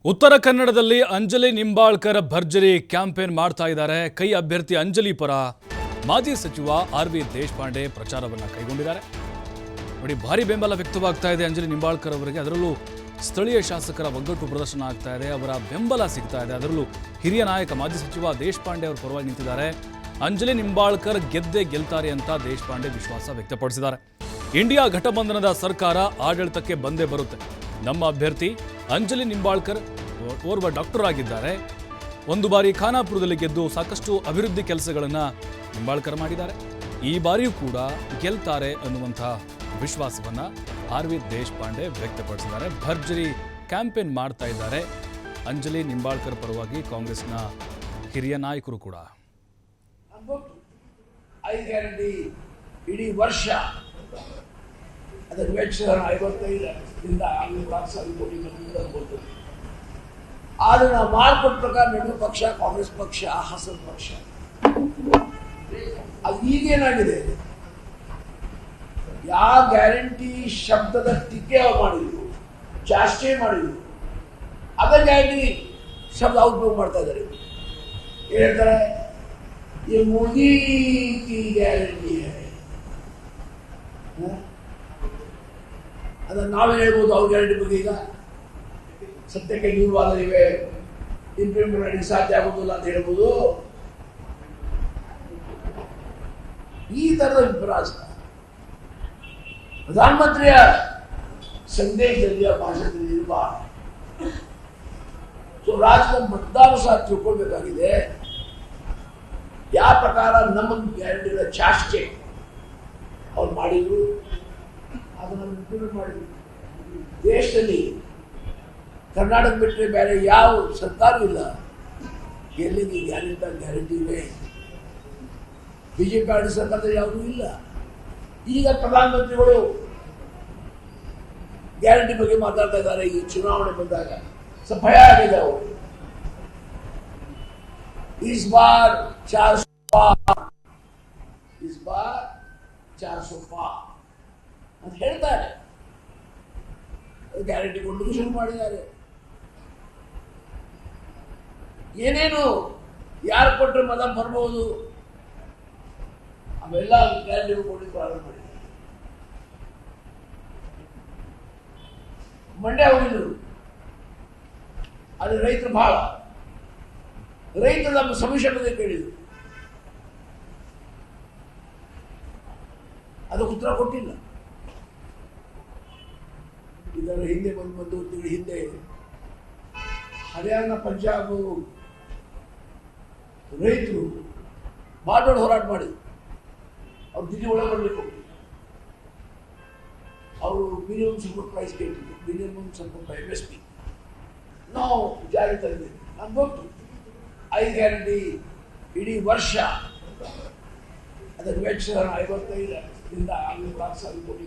ಉತ್ತರ ಕನ್ನಡದಲ್ಲಿ ಅಂಜಲಿ ನಿಂಬಾಳ್ಕರ್ ಭರ್ಜರಿ ಕ್ಯಾಂಪೇನ್ ಮಾಡ್ತಾ ಇದ್ದಾರೆ. ಕೈ ಅಭ್ಯರ್ಥಿ ಅಂಜಲಿ ಪರ ಮಾಜಿ ಸಚಿವ ಆರ್.ವಿ. ದೇಶಪಾಂಡೆ ಪ್ರಚಾರವನ್ನು ಕೈಗೊಂಡಿದ್ದಾರೆ. ನೋಡಿ, ಭಾರಿ ಬೆಂಬಲ ವ್ಯಕ್ತವಾಗ್ತಾ ಇದೆ ಅಂಜಲಿ ನಿಂಬಾಳ್ಕರ್ ಅವರಿಗೆ. ಅದರಲ್ಲೂ ಸ್ಥಳೀಯ ಶಾಸಕರ ಒಗ್ಗಟ್ಟು ಪ್ರದರ್ಶನ ಆಗ್ತಾ ಇದೆ, ಅವರ ಬೆಂಬಲ ಸಿಗ್ತಾ ಇದೆ. ಅದರಲ್ಲೂ ಹಿರಿಯ ನಾಯಕ ಮಾಜಿ ಸಚಿವ ದೇಶಪಾಂಡೆ ಅವರ ಪರವಾಗಿ ನಿಂತಿದ್ದಾರೆ. ಅಂಜಲಿ ನಿಂಬಾಳ್ಕರ್ ಗೆದ್ದೇ ಗೆಲ್ತಾರೆ ಅಂತ ದೇಶಪಾಂಡೆ ವಿಶ್ವಾಸ ವ್ಯಕ್ತಪಡಿಸಿದ್ದಾರೆ. ಇಂಡಿಯಾ ಘಟಬಂಧನದ ಸರ್ಕಾರ ಆಡಳಿತಕ್ಕೆ ಬಂದೇ ಬರುತ್ತೆ. ನಮ್ಮ ಅಭ್ಯರ್ಥಿ ಅಂಜಲಿ ನಿಂಬಾಳ್ಕರ್ ಓರ್ವ ಡಾಕ್ಟರ್ ಆಗಿದ್ದಾರೆ. ಒಂದು ಬಾರಿ ಖಾನಾಪುರದಲ್ಲಿ ಗೆದ್ದು ಸಾಕಷ್ಟು ಅಭಿವೃದ್ಧಿ ಕೆಲಸಗಳನ್ನು ನಿಂಬಾಳ್ಕರ್ ಮಾಡಿದ್ದಾರೆ. ಈ ಬಾರಿಯೂ ಕೂಡ ಗೆಲ್ತಾರೆ ಅನ್ನುವಂತಹ ವಿಶ್ವಾಸವನ್ನು ಆರ್.ವಿ. ದೇಶಪಾಂಡೆ ವ್ಯಕ್ತಪಡಿಸಿದ್ದಾರೆ. ಭರ್ಜರಿ ಕ್ಯಾಂಪೇನ್ ಮಾಡ್ತಾ ಇದ್ದಾರೆ ಅಂಜಲಿ ನಿಂಬಾಳ್ಕರ್ ಪರವಾಗಿ ಕಾಂಗ್ರೆಸ್ನ ಹಿರಿಯ ನಾಯಕರು ಕೂಡ. ಇಡೀ ವರ್ಷ ಅದರ ವೆಚ್ಚ 55ರಿಂದ 6,000 ಕೋಟಿ ಬರ್ತದೆ. ಆದರೆ ನಾವು ಮಾಡಿಕೊಟ್ಟ ಪ್ರಕಾರ ನಡುವೆ ಪಕ್ಷ ಕಾಂಗ್ರೆಸ್ ಪಕ್ಷ ಹಸನ್ ಪಕ್ಷ. ಅದು ಈಗೇನಾಗಿದೆ, ಯಾವ ಗ್ಯಾರಂಟಿ ಶಬ್ದದ ಟೀಕೆ ಮಾಡಿದ್ರು, ಚಾಷ್ಟೆ ಮಾಡಿದ್ರು, ಅದೇ ಗ್ಯಾರಂಟಿ ಶಬ್ದ ಉಪಯೋಗ ಮಾಡ್ತಾ ಇದ್ದಾರೆ. ಹೇಳ್ತಾರೆ ಈ ಮೋದಿ ಕಿ ಗ್ಯಾರಂಟಿ ಅದನ್ನು ನಾವೇ ಹೇಳ್ಬೋದು. ಅವ್ರ ಗ್ಯಾರಂಟಿ ಬಗ್ಗೆ ಈಗ ಸತ್ಯಕ್ಕೆ ನೀವು ವಾದವಿವೆ, ಇಂಪ್ಲಿಮೆಂಟ್ ಮಾಡಿ ಸಾಧ್ಯ ಆಗೋದಿಲ್ಲ ಅಂತ ಹೇಳ್ಬೋದು. ಈ ಥರದ ವಿಪರಾಸ ಪ್ರಧಾನಮಂತ್ರಿಯ ಸಂದೇಶದಲ್ಲಿ ಭಾಷಣದಲ್ಲಿ ಇರಬಾರ್ದು. ಸೊ ರಾಜ್ಯದ ಮತದಾರರು ಸಹ ತಿಳ್ಕೊಳ್ಬೇಕಾಗಿದೆ, ಯಾವ ಪ್ರಕಾರ ನಮ್ಮ ಗ್ಯಾರಂಟಿಗಳ ಚಾಷ್ಟೆ ಅವ್ರು ಮಾಡಿದ್ರು, ಅದನ್ನು ಇಂಪ್ಲಿಮೆಂಟ್ ಮಾಡಿದ್ರು. ದೇಶದಲ್ಲಿ ಕರ್ನಾಟಕ ಬಿಟ್ಟರೆ ಬೇರೆ ಯಾವ ಸರ್ಕಾರವೂ ಇಲ್ಲ ಎಲ್ಲಿಗೆ ಗ್ಯಾರಂಟಿ ಇವೆ. ಬಿಜೆಪಿ ಆಡಳಿತ ಸರ್ಕಾರದಲ್ಲಿ ಯಾವುದೂ ಇಲ್ಲ. ಈಗ ಪ್ರಧಾನಮಂತ್ರಿಗಳು ಗ್ಯಾರಂಟಿ ಬಗ್ಗೆ ಮಾತಾಡ್ತಾ ಇದ್ದಾರೆ. ಈ ಚುನಾವಣೆ ಬಂದಾಗ ಸ್ವಲ್ಪ ಭಯ ಆಗಿದೆ ಅವರು. इस बार 400 पार ಅಂತ ಹೇಳ್ತಾರೆ. ಗ್ಯಾರಂಟಿ ಕೊಡಲಿಕ್ಕೆ ಶುರು ಮಾಡಿದ್ದಾರೆ. ಏನೇನು ಯಾರು ಕೊಟ್ಟರೆ ಮತ ಬರ್ಬೋದು ಅವೆಲ್ಲ ಗ್ಯಾರಂಟಿ ಕೊಡಲಿಕ್ಕೆ ಪ್ರಾರಂಭ ಮಾಡಿದ್ದಾರೆ. ಮಂಡ್ಯ ಹೋಗಿದ್ರು, ಅಲ್ಲಿ ರೈತರು ಬಹಳ ರೈತರು ನಮ್ಮ ಸಮಸ್ಯೆ ಬಗ್ಗೆ ಕೇಳಿದ್ರು, ಅದಕ್ಕೆ ಉತ್ತರ ಕೊಟ್ಟಿಲ್ಲ. ಇದರ ಹಿಂದೆ ಒಂದು ತಿಂಗಳ ಹಿಂದೆ ಹರಿಯಾಣ ಪಂಜಾಬ್ ರೈತರು ಭಾಳ ದೊಡ್ಡ ಹೋರಾಟ ಮಾಡಿದ್ರು. ಅವ್ರು ದಿಲ್ಲಿ ಒಳಗೆ ಬರಬೇಕು, ಅವರು ಮಿನಿಮಮ್ ಸಪೋರ್ಟ್ ಪ್ರೈಸ್ ಕೇಳ್ತಿದ್ರು. ಮಿನಿಮಮ್ ಸಪೋರ್ಟ್ ಪ್ರೈಸ್ MSP ನಾವು ಜಾರಿ ತಂದಿದ್ದೇವೆ. ನಮ್ಗೆ ಗೊತ್ತು 5 ಗ್ಯಾರಂಟಿ ಇಡೀ ವರ್ಷ ಅದರ ವೆಚ್ಚ 55ರಿಂದ 6,000 ಕೋಟಿ